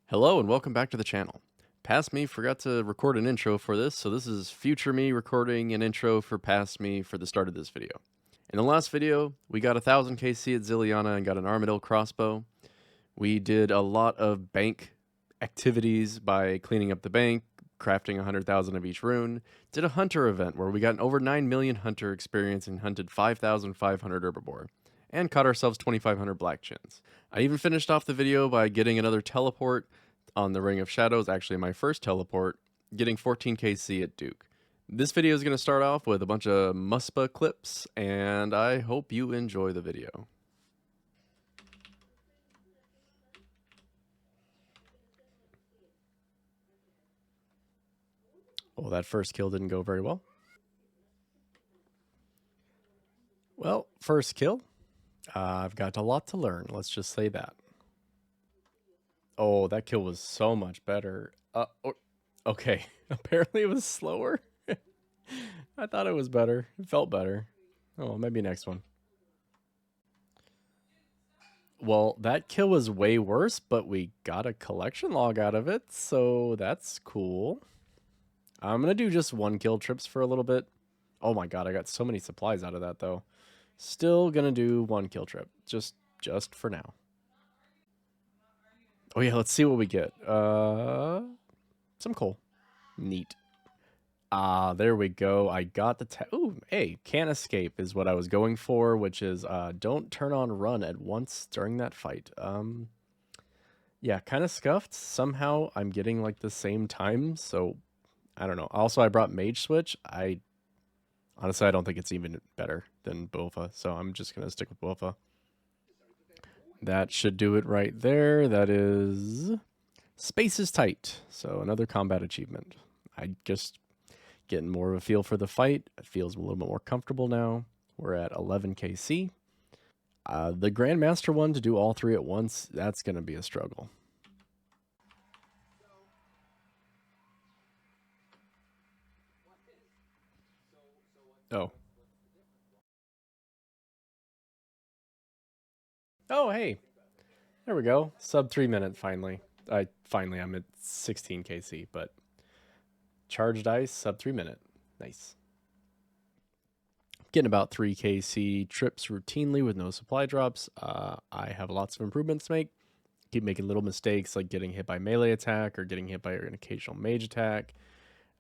Hello and welcome back to the channel. Past me forgot to record an intro for this, so this is future me recording an intro for past me for the start of this video. In the last video, we got 1000 KC at Zilliana and got an Armadillo crossbow. We did a lot of bank activities by cleaning up the bank, crafting 100,000 of each rune, did a hunter event where we got an over 9 million hunter experience and hunted 5,500 herbivore, and caught ourselves 2,500 black chins. I even finished off the video by getting another teleport on the Ring of Shadows, actually my first teleport, getting 14 KC at Duke. This video is going to start off with a bunch of Muspah clips, and I hope you enjoy the video. Well, that first kill didn't go very well. Well, first kill. I've got a lot to learn, let's just say that. Oh, that kill was so much better. Okay, apparently it was slower. I thought it was better. It felt better. Oh, maybe next one. Well, that kill was way worse, but we got a collection log out of it, so that's cool. I'm gonna do just one kill trips for a little bit. Oh my god, I got so many supplies out of that though. Still gonna do one kill trip, just for now. Oh yeah, let's see what we get. Some coal. Neat. Ah, there we go. I got the ooh, hey, can't escape is what I was going for, which is don't turn on run at once during that fight. Yeah, kind of scuffed. Somehow I'm getting like the same time, so I don't know. Also, I brought Mage Switch. Honestly, I don't think it's even better than Bofa, so I'm just gonna stick with Bofa. That should do it right there. That is Space is Tight. So another combat achievement. I just getting more of a feel for the fight. It feels a little bit more comfortable now. We're at 11 KC. The Grandmaster one to do all three at once, that's going to be a struggle. Oh. Oh, hey. There we go. Sub 3 minute finally. I'm at 16 KC, but charged ice, sub 3 minute. Nice. Getting about 3 KC trips routinely with no supply drops. I have lots of improvements to make. Keep making little mistakes like getting hit by melee attack or getting hit by an occasional mage attack.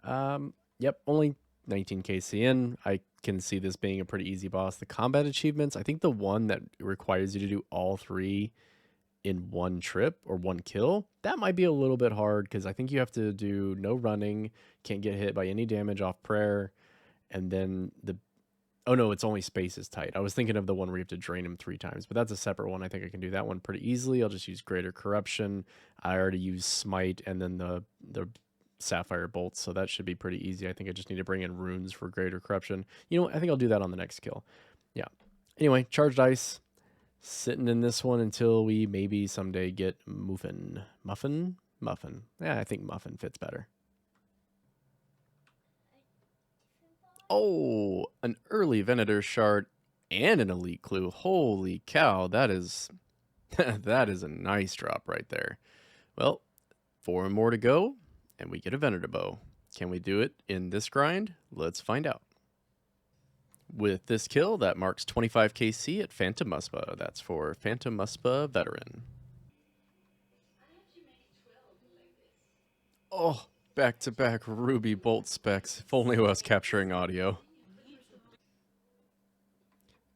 Yep, only 19 KC in. I can see this being a pretty easy boss. The combat achievements, I think the one that requires you to do all three in one trip or one kill, that might be a little bit hard because I think you have to do no running, can't get hit by any damage off prayer, and then oh no, it's only Space is Tight. I was thinking of the one where you have to drain him 3 times, but that's a separate one. I think I can do that one pretty easily. I'll just use Greater Corruption. I already used Smite and then the Sapphire Bolts, so that should be pretty easy. I think I just need to bring in runes for Greater Corruption. You know, I think I'll do that on the next kill. Yeah. Anyway, charged ice. Sitting in this one until we maybe someday get Muffin. Muffin? Yeah, I think Muffin fits better. Oh, an early Venator shard and an elite clue. Holy cow, that is that is a nice drop right there. Well, 4 more to go, and we get a Venator bow. Can we do it in this grind? Let's find out. With this kill, that marks 25 KC at Phantom Muspah. That's for Phantom Muspah Veteran. Oh, back-to-back Ruby Bolt specs. If only I was capturing audio.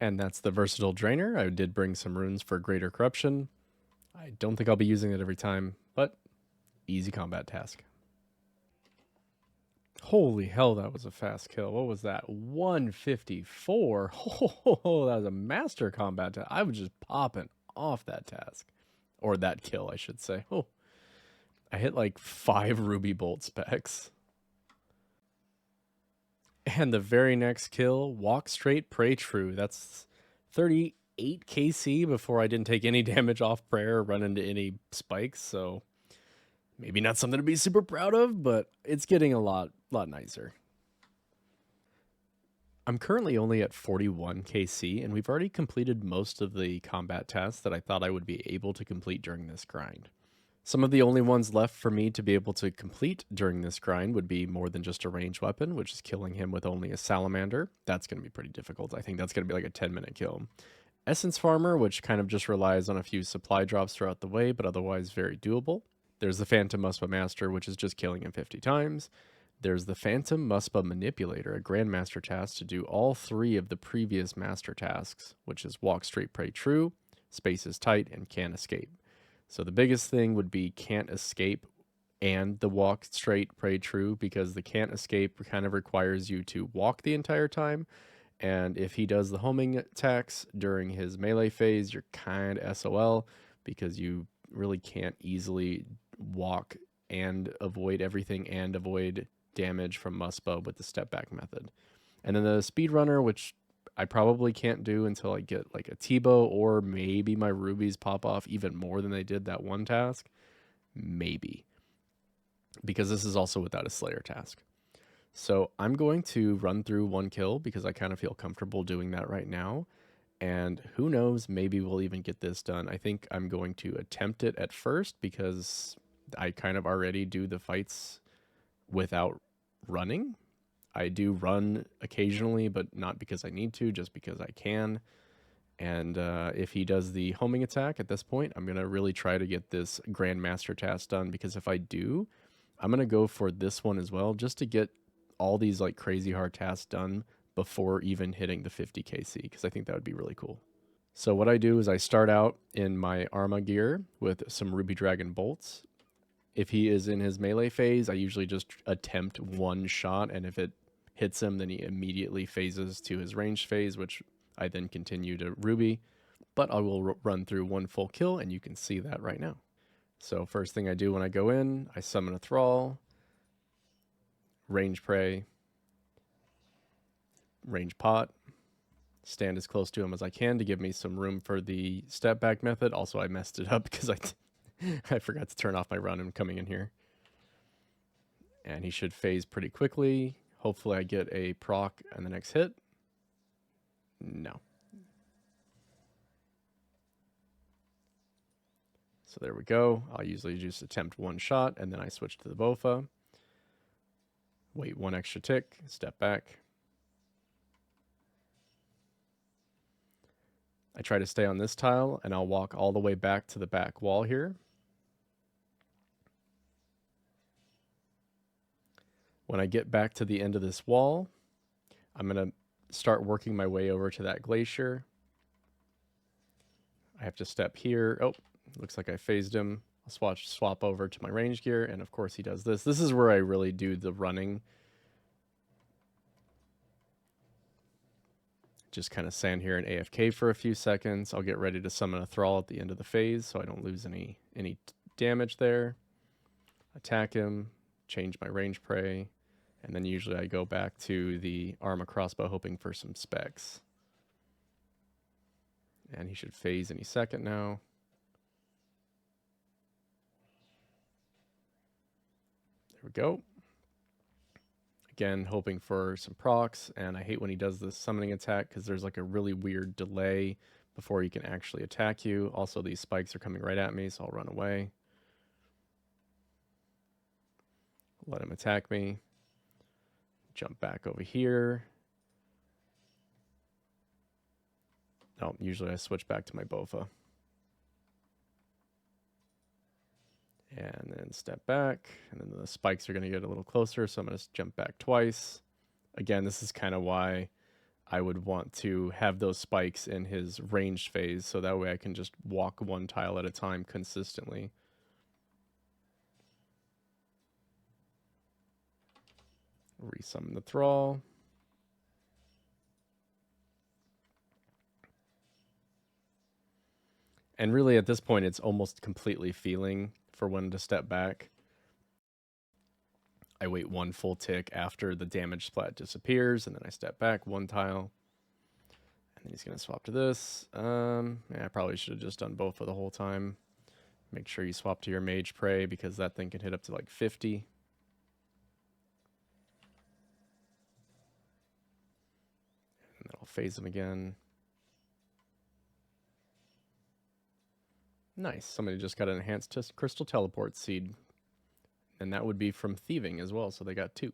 And that's the Versatile Drainer. I did bring some runes for Greater Corruption. I don't think I'll be using it every time, but easy combat task. Holy hell, that was a fast kill. What was that? 154? Oh, that was a master combat task. I was just popping off that task. Or that kill, I should say. Oh, I hit like 5 Ruby Bolt specs. And the very next kill, Walk Straight, Pray True. That's 38 KC before I didn't take any damage off prayer or run into any spikes, so maybe not something to be super proud of, but it's getting a lot nicer. I'm currently only at 41 KC, and we've already completed most of the combat tasks that I thought I would be able to complete during this grind. Some of the only ones left for me to be able to complete during this grind would be more than just a ranged weapon, which is killing him with only a salamander. That's going to be pretty difficult. I think that's going to be like a 10-minute kill. Essence Farmer, which kind of just relies on a few supply drops throughout the way, but otherwise very doable. There's the Phantom Muspah Master, which is just killing him 50 times. There's the Phantom Muspah Manipulator, a Grandmaster task to do all 3 of the previous master tasks, which is Walk Straight, Pray True, Space is Tight, and Can't Escape. So the biggest thing would be Can't Escape and the Walk Straight, Pray True, because the Can't Escape kind of requires you to walk the entire time. And if he does the homing attacks during his melee phase, you're kind of SOL because you really can't easily walk and avoid everything and avoid damage from Muspah with the step back method. And then the speedrunner, which I probably can't do until I get like a T-bow or maybe my rubies pop off even more than they did that one task. Maybe. Because this is also without a Slayer task. So I'm going to run through one kill because I kind of feel comfortable doing that right now. And who knows, maybe we'll even get this done. I think I'm going to attempt it at first because I kind of already do the fights without running. I do run occasionally, but not because I need to, just because I can. And if he does the homing attack at this point, I'm going to really try to get this Grandmaster task done, because if I do, I'm going to go for this one as well, just to get all these like crazy hard tasks done before even hitting the 50 KC, because I think that would be really cool. So what I do is I start out in my Arma gear with some Ruby Dragon bolts. If he is in his melee phase, I usually just attempt one shot, and if it hits him, then he immediately phases to his ranged phase, which I then continue to Ruby. But I will run through one full kill, and you can see that right now. So first thing I do when I go in, I summon a Thrall, range Prey, range Pot, stand as close to him as I can to give me some room for the step back method. Also, I messed it up because I forgot to turn off my run and coming in here. And he should phase pretty quickly. Hopefully I get a proc on the next hit. No. So there we go. I'll usually just attempt one shot, and then I switch to the Bofa. Wait one extra tick, step back. I try to stay on this tile, and I'll walk all the way back to the back wall here. When I get back to the end of this wall, I'm going to start working my way over to that glacier. I have to step here. Oh, looks like I phased him. I'll swap over to my range gear, and of course he does this. This is where I really do the running. Just kind of stand here and AFK for a few seconds. I'll get ready to summon a Thrall at the end of the phase so I don't lose any damage there. Attack him, change my range prey, and then usually I go back to the Arma crossbow hoping for some specs. And he should phase any second now. There we go. Again, hoping for some procs, and I hate when he does this summoning attack because there's like a really weird delay before he can actually attack you. Also, these spikes are coming right at me, so I'll run away. Let him attack me. Jump back over here. Oh, usually I switch back to my Bofa. And then step back, and then the spikes are going to get a little closer, so I'm going to jump back twice. Again, this is kind of why I would want to have those spikes in his ranged phase, so that way I can just walk one tile at a time consistently. Resummon the Thrall. And really at this point, it's almost completely feeling for when to step back. I wait one full tick after the damage splat disappears, and then I step back one tile. And then he's going to swap to this. Yeah, I probably should have just done both for the whole time. Make sure you swap to your Mage Prey, because that thing can hit up to like 50. And then I'll phase him again. Nice. Somebody just got an enhanced crystal teleport seed. And that would be from thieving as well, so they got 2.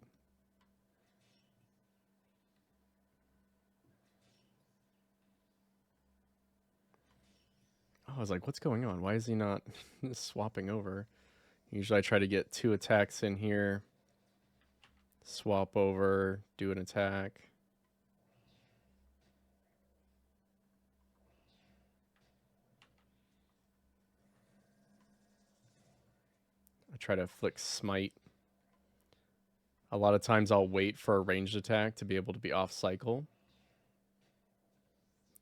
Oh, I was like, what's going on? Why is he not swapping over? Usually I try to get 2 attacks in here, swap over, do an attack. I try to flick smite. A lot of times I'll wait for a ranged attack to be able to be off cycle,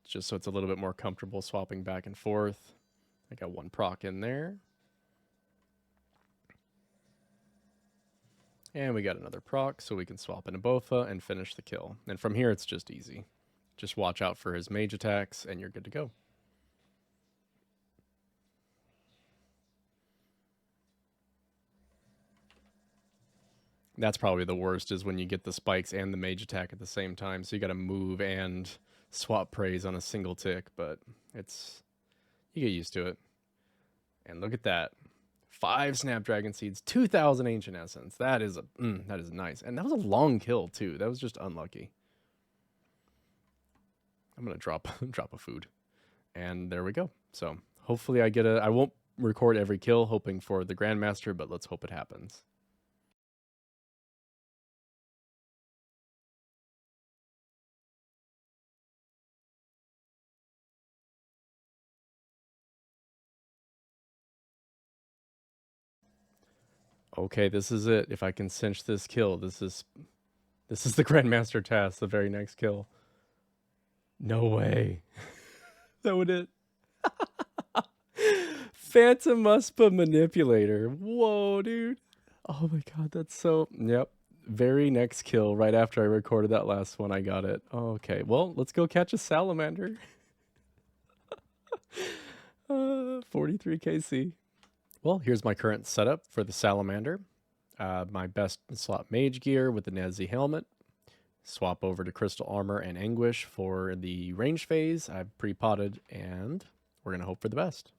just so it's a little bit more comfortable swapping back and forth. I got 1 proc in there. And we got another proc, so we can swap into Bofa and finish the kill. And from here, it's just easy. Just watch out for his mage attacks, and you're good to go. That's probably the worst, is when you get the spikes and the mage attack at the same time. So you got to move and swap praise on a single tick, but you get used to it. And look at that. 5 Snapdragon Seeds, 2,000 Ancient Essence. That is nice. And that was a long kill, too. That was just unlucky. I'm going to drop a food. And there we go. So hopefully I won't record every kill, hoping for the Grandmaster, but let's hope it happens. Okay, this is it. If I can cinch this kill, this is the Grandmaster task, the very next kill. No way. That would it. Phantom Muspah Manipulator. Whoa, dude. Oh my god, that's so... Yep. Very next kill, right after I recorded that last one, I got it. Okay, well, let's go catch a salamander. 43 KC. Well, here's my current setup for the salamander. My best slot mage gear with the Nazi helmet. Swap over to crystal armor and anguish for the range phase. I've pre-potted, and we're going to hope for the best.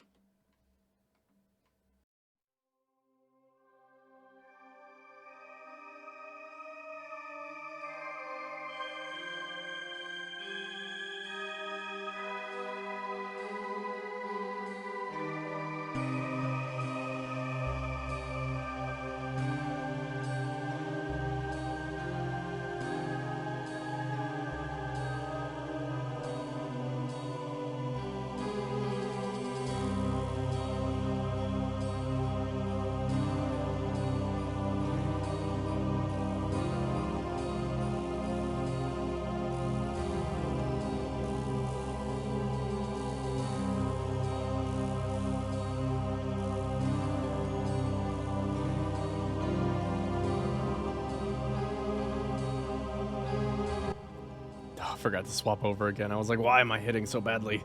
Oh, I forgot to swap over again. I was like, why am I hitting so badly?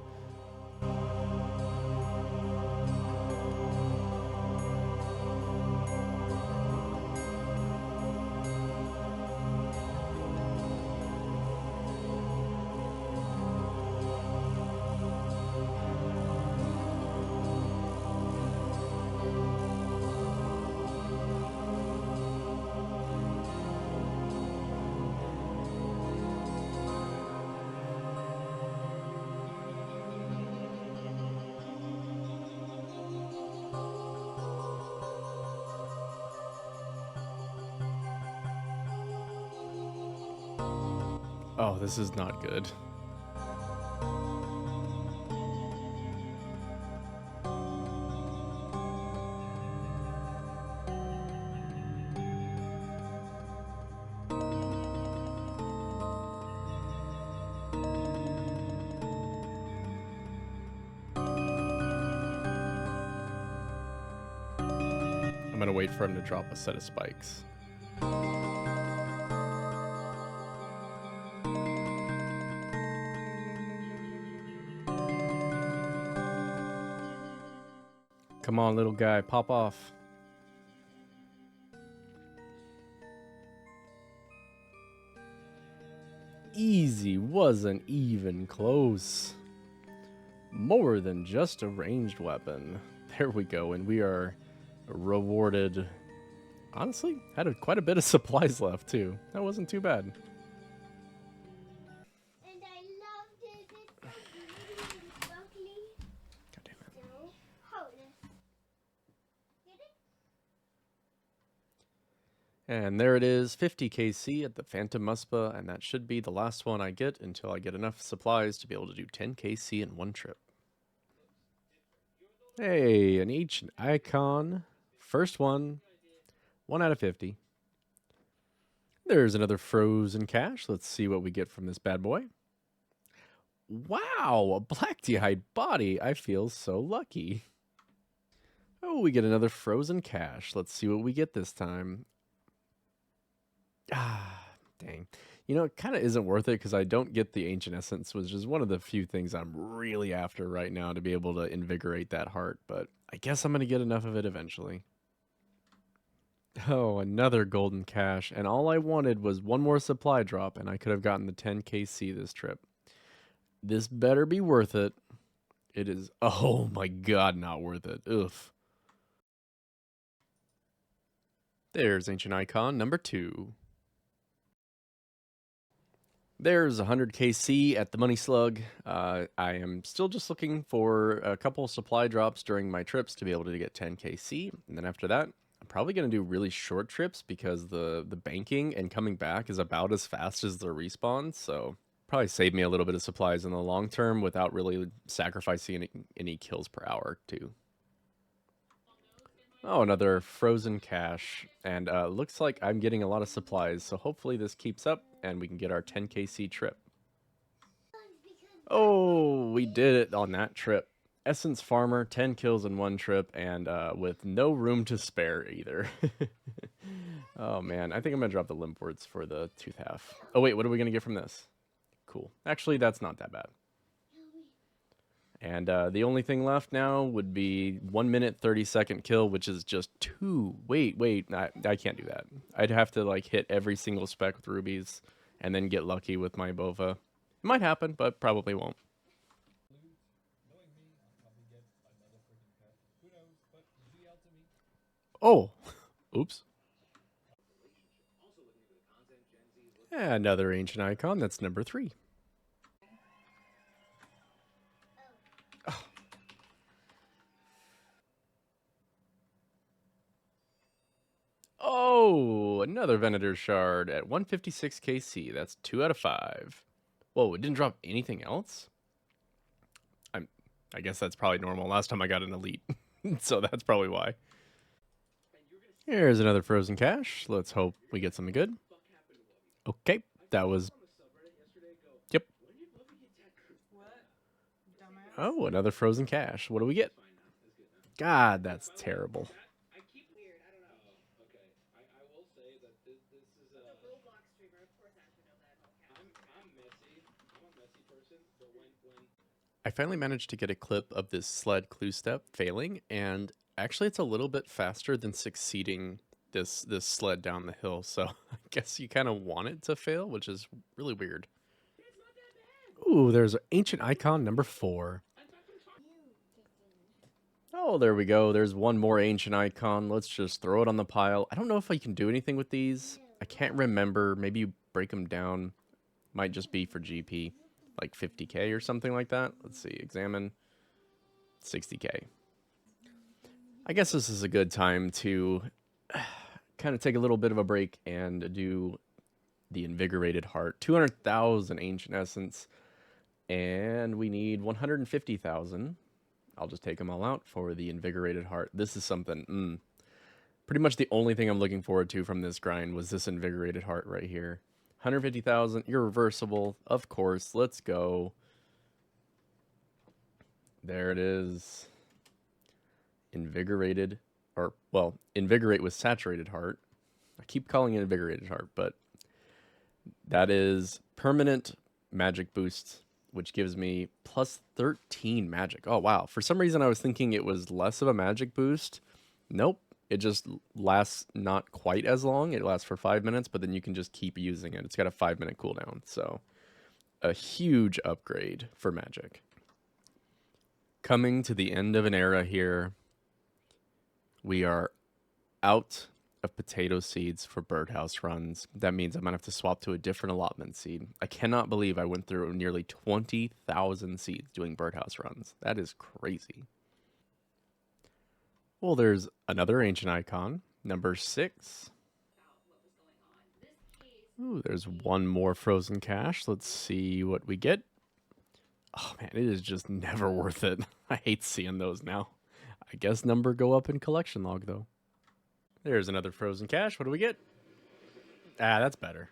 Oh, this is not good. I'm gonna wait for him to drop a set of spikes. Come on, little guy, pop off. Easy, wasn't even close. More than just a ranged weapon. There we go, and we are rewarded. Honestly, had quite a bit of supplies left too. That wasn't too bad. And I loved it. It's so pretty and sparkly. God damn it. So, hold it. Get it? And there it is, 50 KC at the Phantom Muspah, and that should be the last one I get until I get enough supplies to be able to do 10 KC in one trip. Hey, an ancient icon. First one. 1 out of 50. There's another frozen cache. Let's see what we get from this bad boy. Wow, a black d'hide body. I feel so lucky. Oh, we get another frozen cache. Let's see what we get this time. Ah, dang. You know, it kind of isn't worth it because I don't get the ancient essence, which is one of the few things I'm really after right now to be able to invigorate that heart. But I guess I'm going to get enough of it eventually. Oh, another golden cache. And all I wanted was one more supply drop, and I could have gotten the 10 KC this trip. This better be worth it. It is, oh my god, not worth it. Ugh. There's Ancient Icon number 2. There's 100 KC at the Money Slug. I am still just looking for a couple supply drops during my trips to be able to get 10 KC. And then after that, I'm probably going to do really short trips because the banking and coming back is about as fast as the respawn. So probably save me a little bit of supplies in the long term without really sacrificing any kills per hour too. Oh, another frozen cache. And looks like I'm getting a lot of supplies, so hopefully this keeps up and we can get our 10 KC trip. Oh, we did it on that trip. Essence Farmer, 10 kills in one trip, and with no room to spare either. Oh man, I think I'm gonna drop the limp words for the tooth half. Oh wait, what are we gonna get from this? Cool. Actually, that's not that bad. And the only thing left now would be 1 minute 30-second kill, which is just 2. Wait, I can't do that. I'd have to like hit every single spec with rubies, and then get lucky with my Bova. It might happen, but probably won't. Oh, oops. Another ancient icon. That's number 3. Oh, another Venator shard at 156 KC. That's 2 out of 5. Whoa, it didn't drop anything else? I guess that's probably normal. Last time I got an elite, so that's probably why. Here's another frozen cache. Let's hope we get something good. Okay, that was... Yep. Oh, another frozen cache. What do we get? God, that's terrible. I finally managed to get a clip of this sled clue step failing, and actually it's a little bit faster than succeeding this sled down the hill, so I guess you kind of want it to fail, which is really weird. Ooh, there's ancient icon number 4. Oh, there we go. There's one more ancient icon. Let's just throw it on the pile. I don't know if I can do anything with these. I can't remember. Maybe you break them down. Might just be for GP. Like 50k or something like that. Let's see. Examine. 60k. I guess this is a good time to kind of take a little bit of a break and do the Invigorated Heart. 200,000 Ancient Essence. And we need 150,000. I'll just take them all out for the Invigorated Heart. This is something, pretty much the only thing I'm looking forward to from this grind was this Invigorated Heart right here. 150,000, irreversible, of course. Let's go. There it is. Invigorated, or, well, Invigorate with Saturated Heart. I keep calling it Invigorated Heart, but that is permanent magic boost, which gives me plus 13 magic. Oh, wow. For some reason, I was thinking it was less of a magic boost. Nope. It just lasts not quite as long. It lasts for 5 minutes, but then you can just keep using it. It's got a 5-minute cooldown, so a huge upgrade for magic. Coming to the end of an era here. We are out of potato seeds for birdhouse runs. That means I'm going to have to swap to a different allotment seed. I cannot believe I went through nearly 20,000 seeds doing birdhouse runs. That is crazy. Well, there's another ancient icon, number 6. Ooh, there's one more frozen cache. Let's see what we get. Oh man, it is just never worth it. I hate seeing those now. I guess number go up in collection log though. There's another frozen cache. What do we get? Ah, that's better.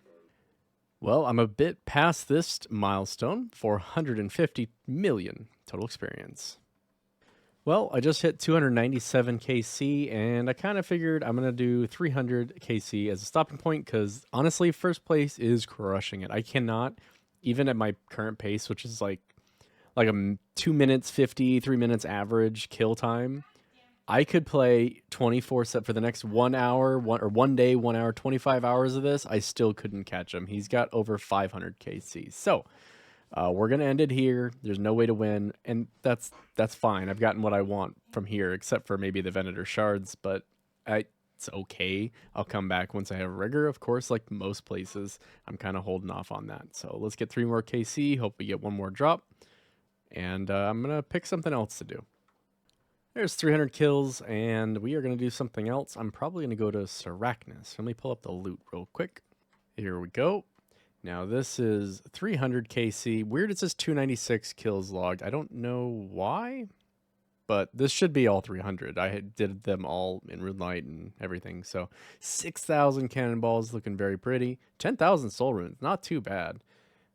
Well, I'm a bit past this milestone, 450 million total experience. Well, I just hit 297 KC, and I kind of figured I'm going to do 300 KC as a stopping point because honestly, first place is crushing it. I cannot, even at my current pace, which is like a 2 minutes 50, 3 minutes average kill time, I could play 24/7 for the next 1 hour, one day, 1 hour, 25 hours of this. I still couldn't catch him. He's got over 500 KC. So we're gonna end it here. There's no way to win, and that's fine. I've gotten what I want from here, except for maybe the Venator shards, but it's okay. I'll come back once I have rigor, of course. Like most places, I'm kind of holding off on that. So let's get 3 more KC. Hope we get 1 more drop, and I'm gonna pick something else to do. There's 300 kills, and we are going to do something else. I'm probably going to go to Sarachnis. Let me pull up the loot real quick. Here we go. Now, this is 300 KC. Weird it says 296 kills logged. I don't know why, but this should be all 300. I did them all in Runelight and everything. So 6,000 cannonballs, looking very pretty. 10,000 soul runes, not too bad.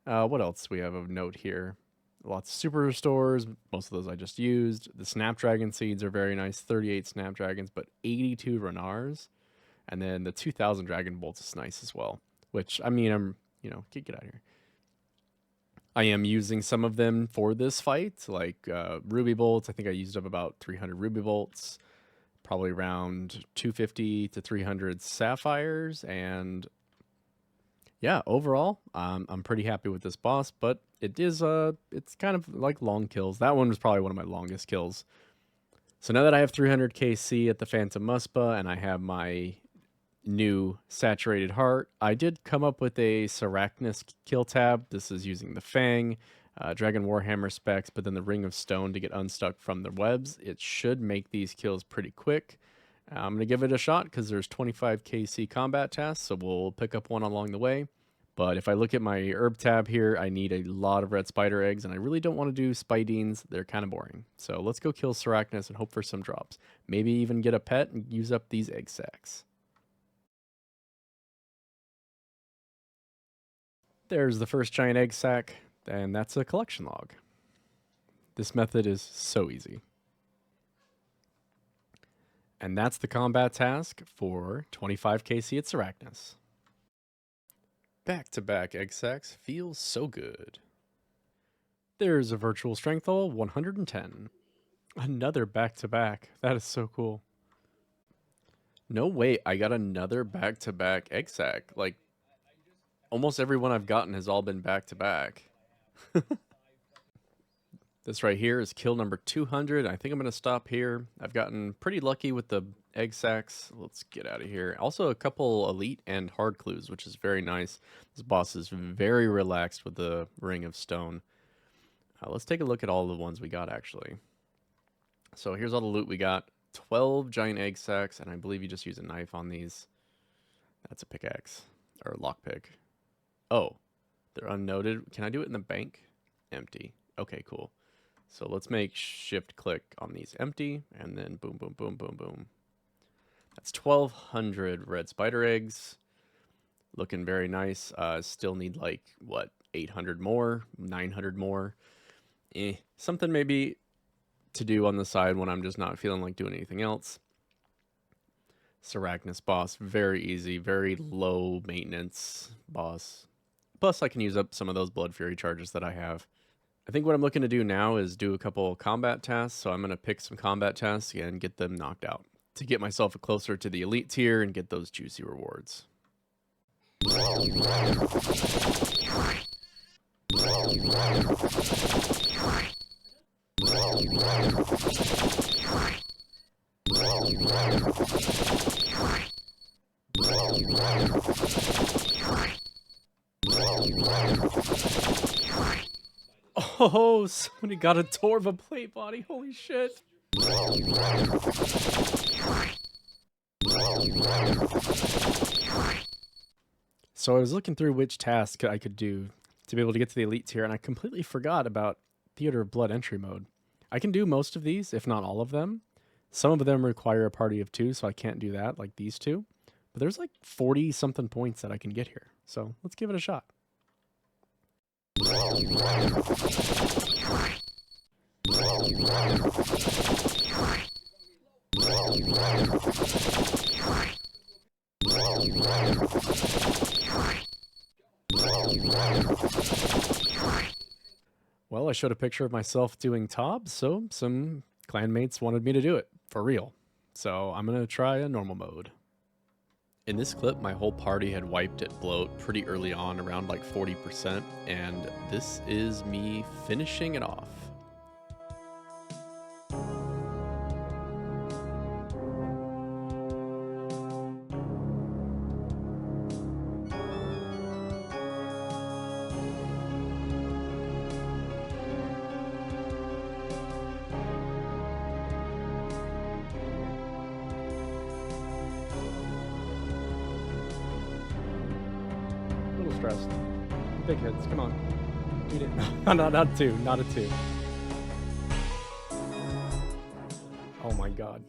What else do we have of note here? Lots of super restores. Most of those I just used. The Snapdragon seeds are very nice. 38 Snapdragons, but 82 Renars. And then the 2,000 Dragon Bolts is nice as well. Which, I mean, get out of here. I am using some of them for this fight, like Ruby Bolts. I think I used up about 300 Ruby Bolts. Probably around 250 to 300 Sapphires. And yeah, overall, I'm pretty happy with this boss, but it's kind of like long kills. That one was probably one of my longest kills. So now that I have 300 KC at the Phantom Muspah and I have my new saturated heart, I did come up with a Sarachnis kill tab. This is using the Fang, Dragon Warhammer specs, but then the Ring of Stone to get unstuck from the webs. It should make these kills pretty quick. I'm going to give it a shot because there's 25 KC combat tasks, so we'll pick up one along the way. But if I look at my herb tab here, I need a lot of red spider eggs, and I really don't want to do spidines. They're kind of boring. So let's go kill Sarachnis and hope for some drops. Maybe even get a pet and use up these egg sacs. There's the first giant egg sac, and that's a collection log. This method is so easy. And that's the combat task for 25 KC at Sarachnis. Back-to-back egg sacs feels so good. There's a virtual strength level, 110. Another back-to-back. That is so cool. No way, I got another back-to-back egg sac. Like, almost every one I've gotten has all been back-to-back. This right here is kill number 200. I think I'm going to stop here. I've gotten pretty lucky with the egg sacs. Let's get out of here. Also, a couple elite and hard clues, which is very nice. This boss is very relaxed with the Ring of Stone. Let's take a look at all the ones we got, actually. So here's all the loot we got. 12 giant egg sacs, and I believe you just use a knife on these. That's a pickaxe, or lockpick. Oh, they're unnoted. Can I do it in the bank? Empty. Okay, cool. So let's make shift click on these empty, and then boom, boom, boom, boom, boom. That's 1,200 red spider eggs. Looking very nice. Still need like, what, 800 more, 900 more. Something maybe to do on the side when I'm just not feeling like doing anything else. Sarachnis boss, very easy, very low maintenance boss. Plus I can use up some of those Blood Fury charges that I have. I think what I'm looking to do now is do a couple combat tasks, so I'm going to pick some combat tasks and get them knocked out to get myself closer to the elite tier and get those juicy rewards. Oh, somebody got a Torva plate body. Holy shit. So I was looking through which task I could do to be able to get to the elite tier, and I completely forgot about Theater of Blood entry mode. I can do most of these, if not all of them. Some of them require a party of 2, so I can't do that, like these two. But there's like 40 something points that I can get here. So let's give it a shot. Well, I showed a picture of myself doing Tob, so some clanmates wanted me to do it, for real. So I'm gonna try a normal mode. In this clip, my whole party had wiped at bloat pretty early on, around like 40%, and this is me finishing it off. Stressed. Big hits, come on. Beat it. No, not 2, not a 2. Oh my god.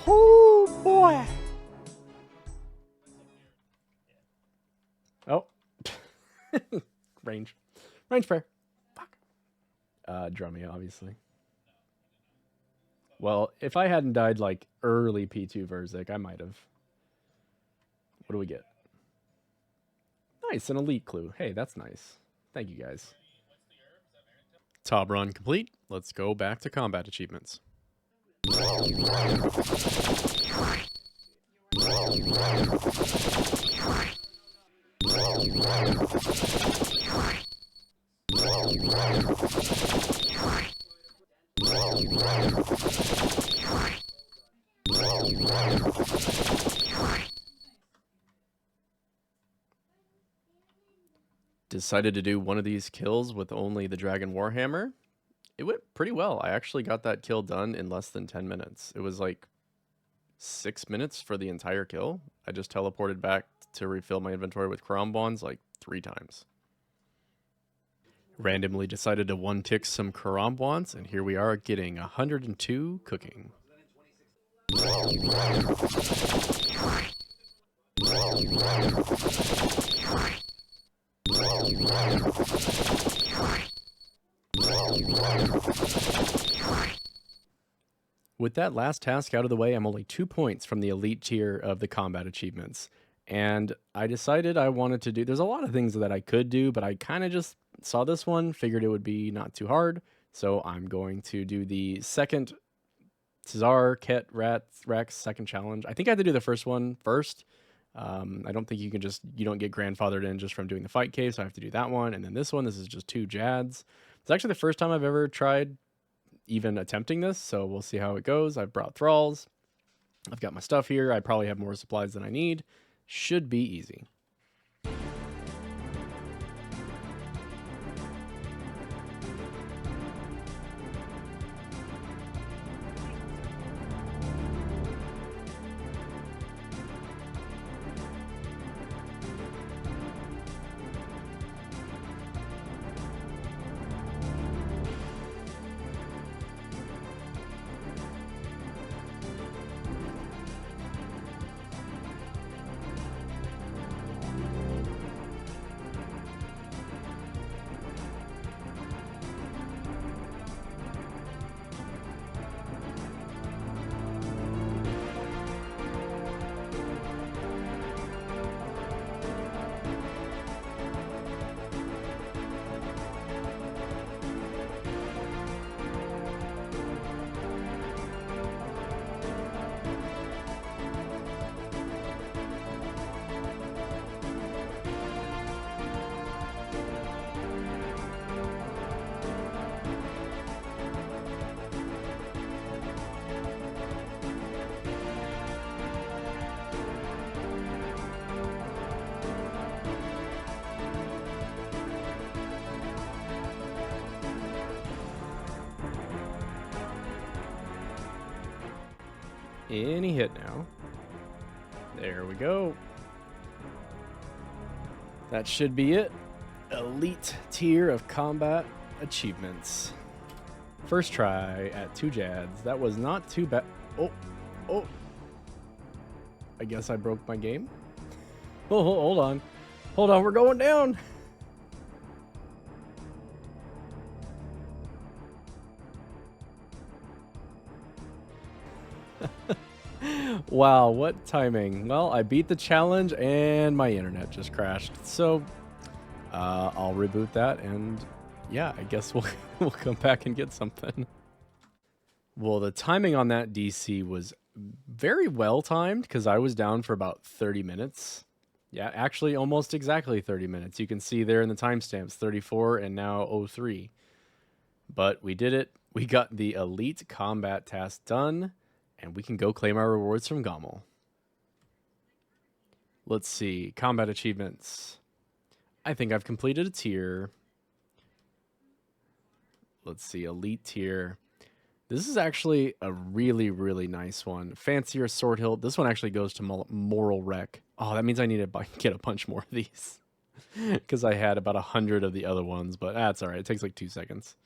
Oh boy! Oh. Range. Range fair. Fuck. Drummy, obviously. Well, if I hadn't died like early P2 Verzik, I might have. What do we get? Nice, an elite clue. Hey, that's nice. Thank you, guys. Top run complete. Let's go back to combat achievements. Decided to do one of these kills with only the Dragon Warhammer. It went pretty well. I actually got that kill done in less than 10 minutes. It was like 6 minutes for the entire kill. I just teleported back to refill my inventory with Karambwans like 3 times. Randomly decided to one-tick some Karambwans, and here we are getting 102 cooking. With that last task out of the way, I'm only 2 points from the elite tier of the combat achievements. And I decided I wanted to do, there's a lot of things that I could do, but I kind of just saw this one, figured it would be not too hard. So I'm going to do the second Cesar, Ket, Rex second challenge. I think I have to do the first one first. I don't think you don't get grandfathered in just from doing the fight cave, so I have to do that one. And then this one, this is just 2 Jads. It's actually the first time I've ever tried even attempting this, so we'll see how it goes. I've brought thralls. I've got my stuff here. I probably have more supplies than I need. Should be easy. any hit now. There we go. That should be it. Elite tier of combat achievements. First try at 2 Jads. That was not too bad. Oh. I guess I broke my game. Oh, hold on. Hold on, we're going down. Wow, what timing. Well, I beat the challenge and my internet just crashed. So, I'll reboot that and yeah, I guess we'll come back and get something. Well, the timing on that DC was very well timed because I was down for about 30 minutes. Yeah, actually almost exactly 30 minutes. You can see there in the timestamps 34 and now 03. But we did it. We got the elite combat task done, and we can go claim our rewards from Gommel. Let's see. Combat achievements. I think I've completed a tier. Let's see. Elite tier. This is actually a really, really nice one. Fancier sword hilt. This one actually goes to moral wreck. Oh, that means I need to get a bunch more of these. Because I had about 100 of the other ones, but that's all right. It takes like 2 seconds.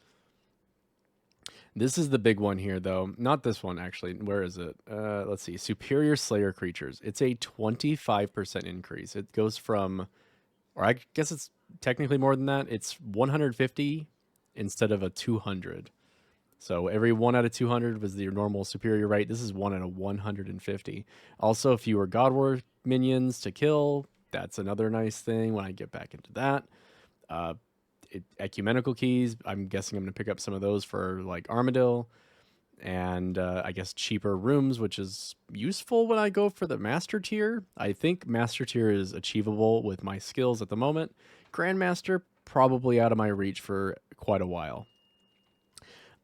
This is the big one here, though. Not this one, actually. Where is it? Let's see. Superior Slayer creatures. It's a 25% increase. It goes from, or I guess it's technically more than that. It's 150 instead of a 200. So every 1 out of 200 was the normal superior rate. This is 1 out of 150. Also, fewer God War minions to kill. That's another nice thing when I get back into that. Ecumenical keys. I'm guessing I'm going to pick up some of those for like Armadil. And I guess cheaper rooms, which is useful when I go for the Master tier. I think Master tier is achievable with my skills at the moment. Grandmaster, probably out of my reach for quite a while.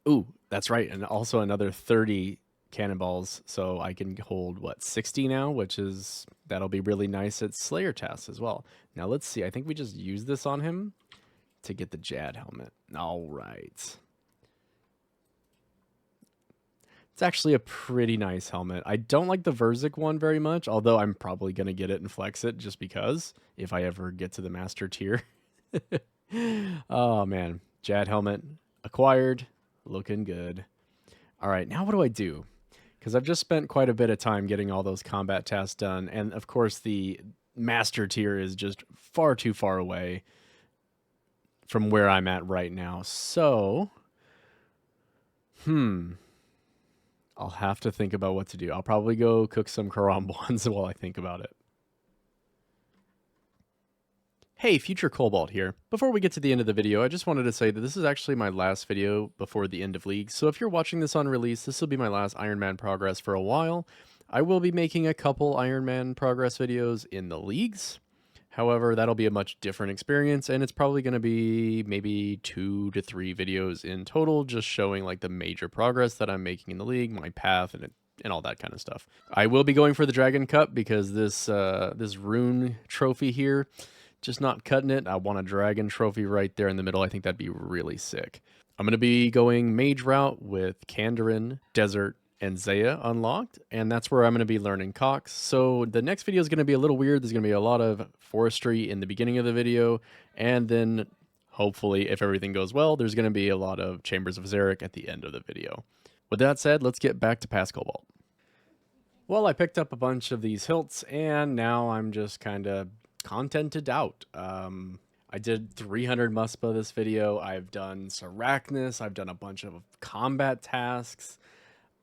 Ooh, that's right. And also another 30 cannonballs. So I can hold, what, 60 now, which is, that'll be really nice at Slayer tasks as well. Now let's see. I think we just used this on him to get the Jad helmet. All right. It's actually a pretty nice helmet. I don't like the Verzik one very much, although I'm probably going to get it and flex it just because if I ever get to the Master tier. Oh, man. Jad helmet acquired. Looking good. All right, now what do I do? Because I've just spent quite a bit of time getting all those combat tasks done. And, of course, the Master tier is just far too far away from where I'm at right now. So, I'll have to think about what to do. I'll probably go cook some karambwans while I think about it. Hey, Future Cobalt here. Before we get to the end of the video, I just wanted to say that this is actually my last video before the end of League, so if you're watching this on release, this will be my last Iron Man progress for a while. I will be making a couple Iron Man progress videos in the Leagues. However, that'll be a much different experience, and it's probably going to be maybe 2 to 3 videos in total, just showing like the major progress that I'm making in the League, my path, and all that kind of stuff. I will be going for the Dragon Cup because this rune trophy here, just not cutting it. I want a dragon trophy right there in the middle. I think that'd be really sick. I'm going to be going mage route with Kandarin, Desert, and Zaya unlocked, and that's where I'm going to be learning Cox. So the next video is going to be a little weird. There's going to be a lot of forestry in the beginning of the video, and then hopefully, if everything goes well, there's going to be a lot of Chambers of Zarek at the end of the video. With that said, let's get back to Pass Cobalt. Well, I picked up a bunch of these hilts, and now I'm just kind of contented out. I did 300 Muspah this video. I've done Sarachnis. I've done a bunch of combat tasks.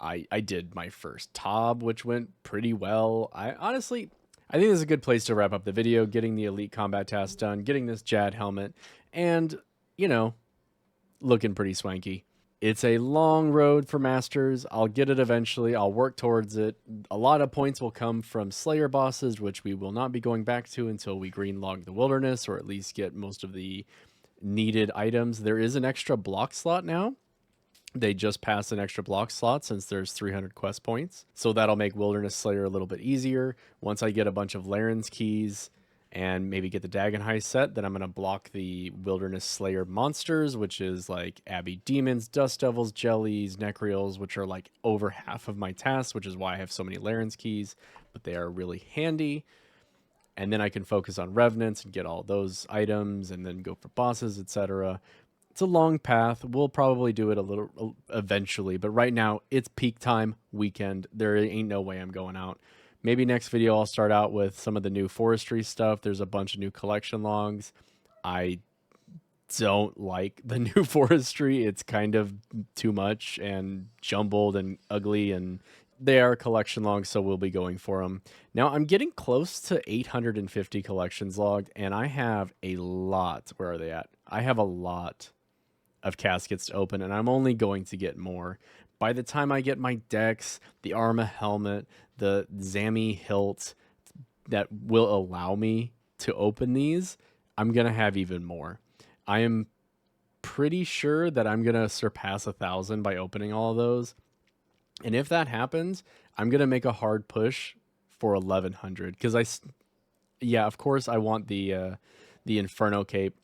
I did my first Tob, which went pretty well. I think this is a good place to wrap up the video, getting the elite combat task done, getting this Jad helmet, and, you know, looking pretty swanky. It's a long road for Masters. I'll get it eventually. I'll work towards it. A lot of points will come from Slayer bosses, which we will not be going back to until we greenlog the Wilderness, or at least get most of the needed items. There is an extra block slot now. They just passed an extra block slot since there's 300 quest points. So that'll make Wilderness Slayer a little bit easier. Once I get a bunch of Laren's keys and maybe get the Dagon High set. Then I'm going to block the Wilderness Slayer monsters, which is like Abbey Demons, Dust Devils, Jellies, Necreals, which are like over half of my tasks, which is why I have so many Laren's keys, but they are really handy. And then I can focus on Revenants and get all those items and then go for bosses, etc. It's a long path. We'll probably do it a little eventually, but right now it's peak time weekend. There ain't no way I'm going out. Maybe next video I'll start out with some of the new forestry stuff. There's a bunch of new collection logs. I don't like the new forestry. It's kind of too much and jumbled and ugly, and they are collection logs, so we'll be going for them. Now I'm getting close to 850 collections logged, and I have a lot. Where are they at? I have a lot of caskets to open, and I'm only going to get more. By the time I get my decks, the Arma helmet, the Zami hilt that will allow me to open these, I'm going to have even more. I am pretty sure that I'm going to surpass 1,000 by opening all of those. And if that happens, I'm going to make a hard push for 1,100 because yeah, of course I want the Inferno cape,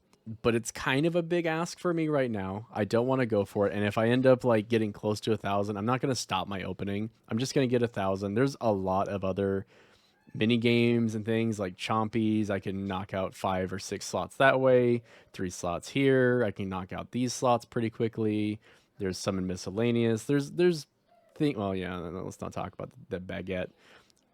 but it's kind of a big ask for me right now. I don't want to go for it. And if I end up like getting close to 1,000, I'm not going to stop my opening. I'm just going to get 1,000. There's a lot of other mini games and things like Chompies. I can knock out 5 or 6 slots that way, 3 slots here. I can knock out these slots pretty quickly. There's some in miscellaneous. Well, yeah, let's not talk about the baguette.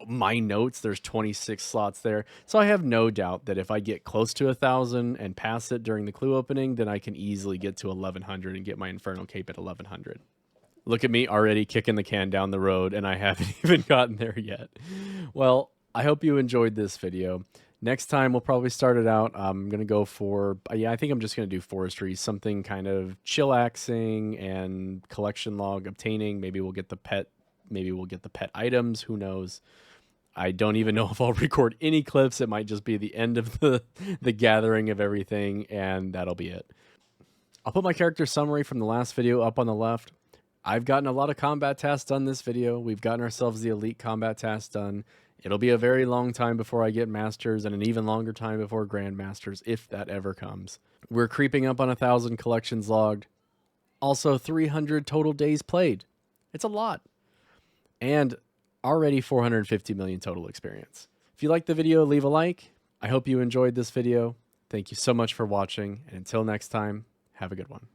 My notes, there's 26 slots there. So I have no doubt that if I get close to 1,000 and pass it during the clue opening, then I can easily get to 1,100 and get my Inferno cape at 1,100. Look at me already kicking the can down the road, and I haven't even gotten there yet. Well, I hope you enjoyed this video. Next time, we'll probably start it out. I'm going to go for, yeah, I think I'm just going to do forestry, something kind of chillaxing and collection log obtaining. Maybe we'll get the pet. Maybe we'll get the pet items. Who knows? I don't even know if I'll record any clips. It might just be the end of the gathering of everything, and that'll be it. I'll put my character summary from the last video up on the left. I've gotten a lot of combat tasks done this video. We've gotten ourselves the elite combat tasks done. It'll be a very long time before I get masters, and an even longer time before grandmasters, if that ever comes. We're creeping up on 1,000 collections logged. Also 300 total days played. It's a lot. And already 450 million total experience. If you liked the video, leave a like. I hope you enjoyed this video. Thank you so much for watching, and until next time, have a good one.